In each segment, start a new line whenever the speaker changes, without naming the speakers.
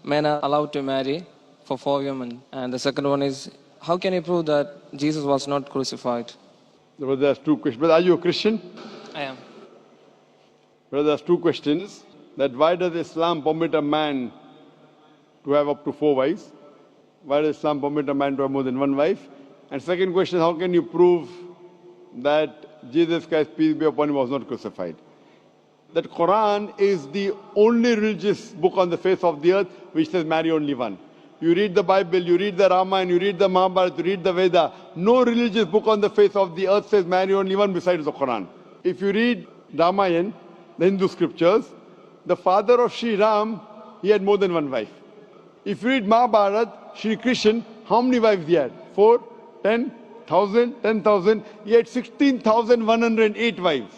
men are allowed to marry for 4 women. And the second one is, how can you prove that Jesus was not crucified?
Brother has two questions. Brother, are you a Christian?
I am.
Brother has two questions. That why does Islam permit a man to have up to 4 wives? Why does Islam permit a man to have more than 1 wife? And second question, how can you prove that Jesus Christ, peace be upon him, was not crucified? That Quran is the only religious book on the face of the earth which says marry only one. You read the Bible, you read the Ramayana, you read the Mahabharata, you read the Veda. No religious book on the face of the earth says marry only one besides the Quran. If you read Ramayana, the Hindu scriptures, the father of Sri Ram, he had more than 1 wife. If you read Mahabharata, Sri Krishna, how many wives he had? 4, 10, 1,000, 10,000. He had 16,108 wives.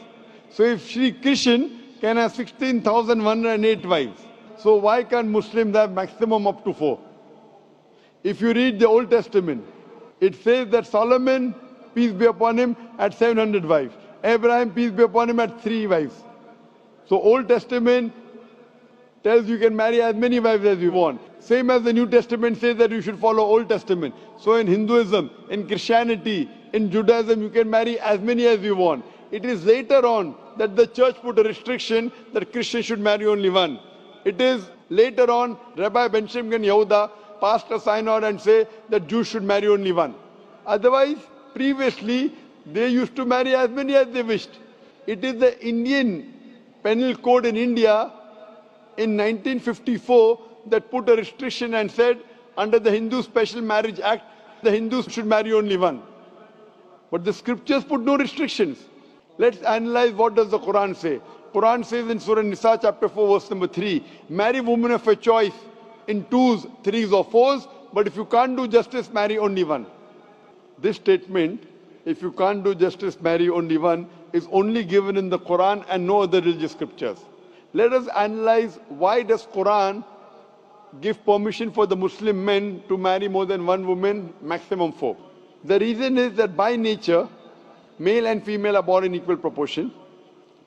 So if Sri Krishna can have 16,108 wives, so why can't Muslims have maximum up to 4? If you read the Old Testament, it says that Solomon, peace be upon him, had 700 wives. Abraham, peace be upon him, had 3 wives. So Old Testament tells you can marry as many wives as you want. Same as the New Testament says that you should follow Old Testament. So in Hinduism, in Christianity, in Judaism, you can marry as many as you want. It is later on that the church put a restriction that Christians should marry only one. It is later on Rabbi Benjamin Yehuda passed a synod and say that Jews should marry only one. Otherwise, previously, they used to marry as many as they wished. It is the Indian penal code in India in 1954 that put a restriction and said under the Hindu Special Marriage Act, the Hindus should marry only one. But the scriptures put no restrictions. Let's analyze what does the Quran say. Quran says in Surah Nisa chapter 4 verse number 3, marry women of your choice in 2s, 3s or 4s, but if you can't do justice, marry only one. This statement, if you can't do justice, marry only one, is only given in the Quran and no other religious scriptures. Let us analyze why does Quran give permission for the Muslim men to marry more than 1 woman, maximum 4. The reason is that by nature, male and female are born in equal proportion.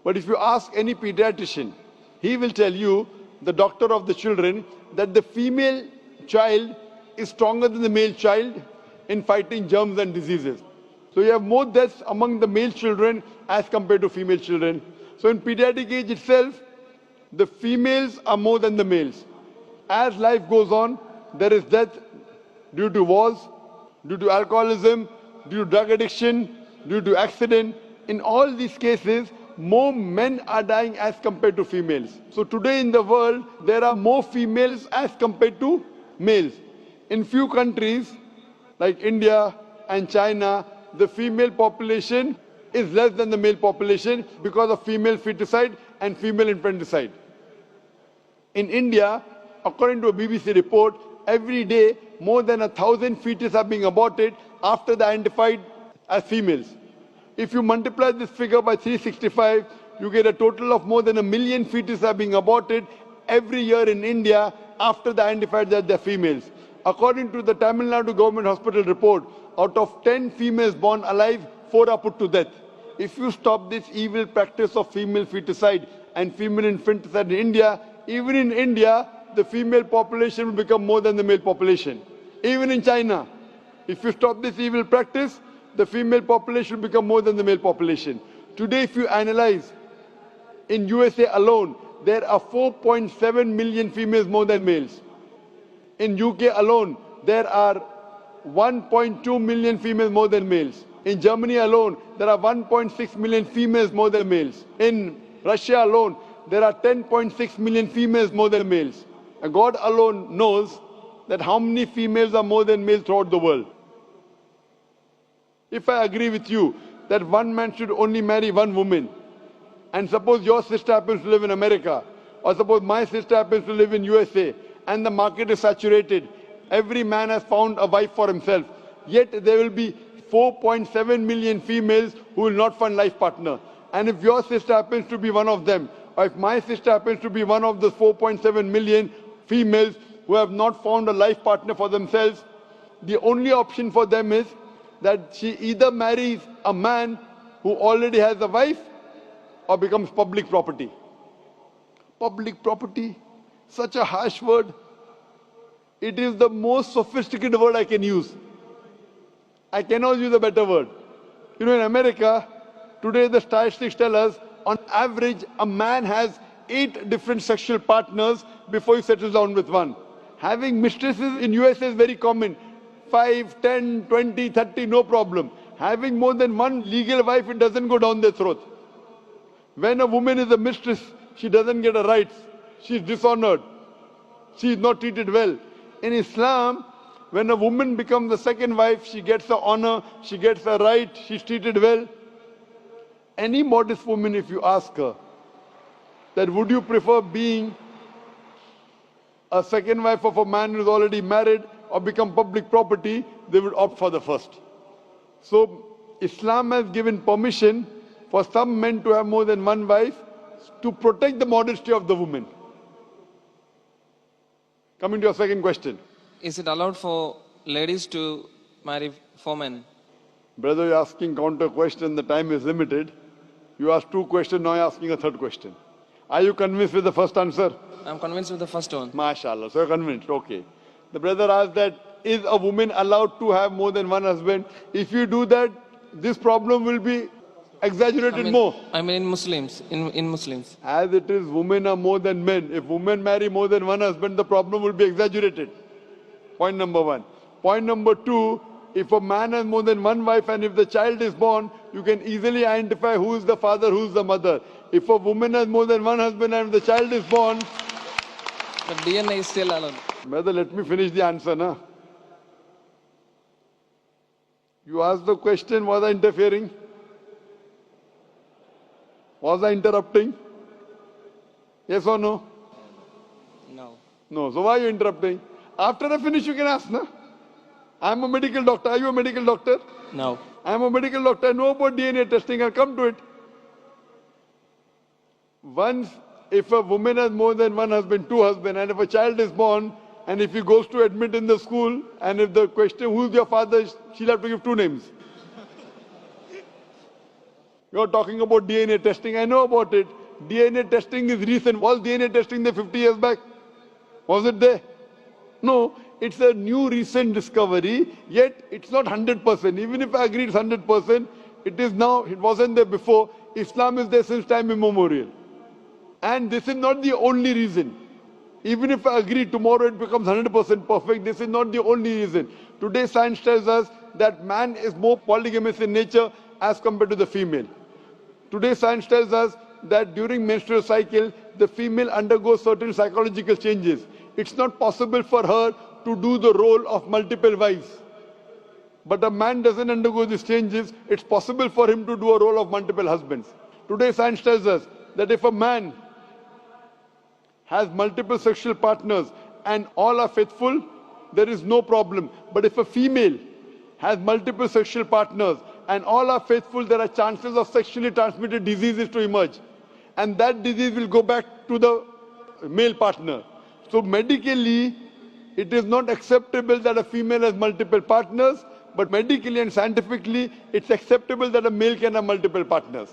But if you ask any pediatrician, he will tell you, the doctor of the children, that the female child is stronger than the male child in fighting germs and diseases. So you have more deaths among the male children as compared to female children. So in pediatric age itself, the females are more than the males. As life goes on, there is death due to wars, due to alcoholism, due to drug addiction, due to accident. In all these cases, more men are dying as compared to females. So today in the world, there are more females as compared to males. In few countries, like India and China, the female population is less than the male population because of female feticide and female infanticide. In India, according to a BBC report, every day more than 1,000 fetuses are being aborted after they are identified as females. If you multiply this figure by 365, you get a total of more than 1 million fetuses are being aborted every year in India after they are identified that they are females. According to the Tamil Nadu government hospital report, out of 10 females born alive, 4 are put to death. If you stop this evil practice of female feticide and female infanticide in India, even in India, the female population will become more than the male population. Even in China, if you stop this evil practice, the female population will become more than the male population. Today, if you analyze, in USA alone, there are 4.7 million females more than males. In UK alone, there are 1.2 million females more than males. In Germany alone, there are 1.6 million females more than males. In Russia alone, there are 10.6 million females more than males. And God alone knows that how many females are more than males throughout the world. If I agree with you that one man should only marry one woman, and suppose your sister happens to live in America, or suppose my sister happens to live in USA, and the market is saturated, every man has found a wife for himself, yet there will be 4.7 million females who will not find life partner. And if your sister happens to be one of them, or if my sister happens to be one of the 4.7 million females who have not found a life partner for themselves, the only option for them is that she either marries a man who already has a wife or becomes public property. Public property, such a harsh word. It is the most sophisticated word I can use. I cannot use a better word. You know, in America, today the statistics tell us, on average, a man has 8 different sexual partners before he settles down with one. Having mistresses in USA is very common. 5, 10, 20, 30, no problem. Having more than one legal wife, it doesn't go down their throat. When a woman is a mistress, she doesn't get her rights. She is dishonored. She is not treated well. In Islam, when a woman becomes the second wife, she gets her honor, she gets her right, she's treated well. Any modest woman, if you ask her, that would you prefer being a second wife of a man who's already married or become public property, they would opt for the first. So Islam has given permission for some men to have more than one wife to protect the modesty of the woman. Coming to your second question.
Is it allowed for ladies to marry 4 men?
Brother, you're asking counter question, the time is limited. You asked 2 questions, now you're asking a 3rd question. Are you convinced with the first answer?
I'm convinced with the first one.
MashaAllah, so you're convinced, okay. The brother asked that, is a woman allowed to have more than one husband? If you do that, this problem will be exaggerated more.
I mean in Muslims. In Muslims.
As it is, women are more than men. If women marry more than one husband, the problem will be exaggerated. Point number 1. Point number 2, if a man has more than one wife and if the child is born, you can easily identify who is the father, who is the mother. If a woman has more than one husband and if the child is born...
But DNA is still allowed.
Brother, let me finish the answer, na? You asked the question, was I interfering? Was I interrupting? Yes or no?
No.
No. So why are you interrupting? After I finish, you can ask, na? I'm a medical doctor. Are you a medical doctor?
No.
I'm a medical doctor. I know about DNA testing. I'll come to it. Once, if a woman has more than one husband, 2 husbands, and if a child is born, and if he goes to admit in the school, and if the question, who's your father, she'll have to give 2 names. You're talking about DNA testing. I know about it. DNA testing is recent. Was DNA testing there 50 years back? Was it there? No. It's a new recent discovery, yet it's not 100%. Even if I agree it's 100%, it is now, it wasn't there before. Islam is there since time immemorial. And this is not the only reason. Even if I agree tomorrow it becomes 100% perfect, this is not the only reason. Today science tells us that man is more polygamous in nature as compared to the female. Today science tells us that during menstrual cycle, the female undergoes certain psychological changes. It's not possible for her to do the role of multiple wives. But a man doesn't undergo these changes, it's possible for him to do a role of multiple husbands. Today science tells us that if a man has multiple sexual partners and all are faithful, there is no problem. But if a female has multiple sexual partners and all are faithful, there are chances of sexually transmitted diseases to emerge. And that disease will go back to the male partner. So medically, it is not acceptable that a female has multiple partners, but medically and scientifically, it's acceptable that a male can have multiple partners.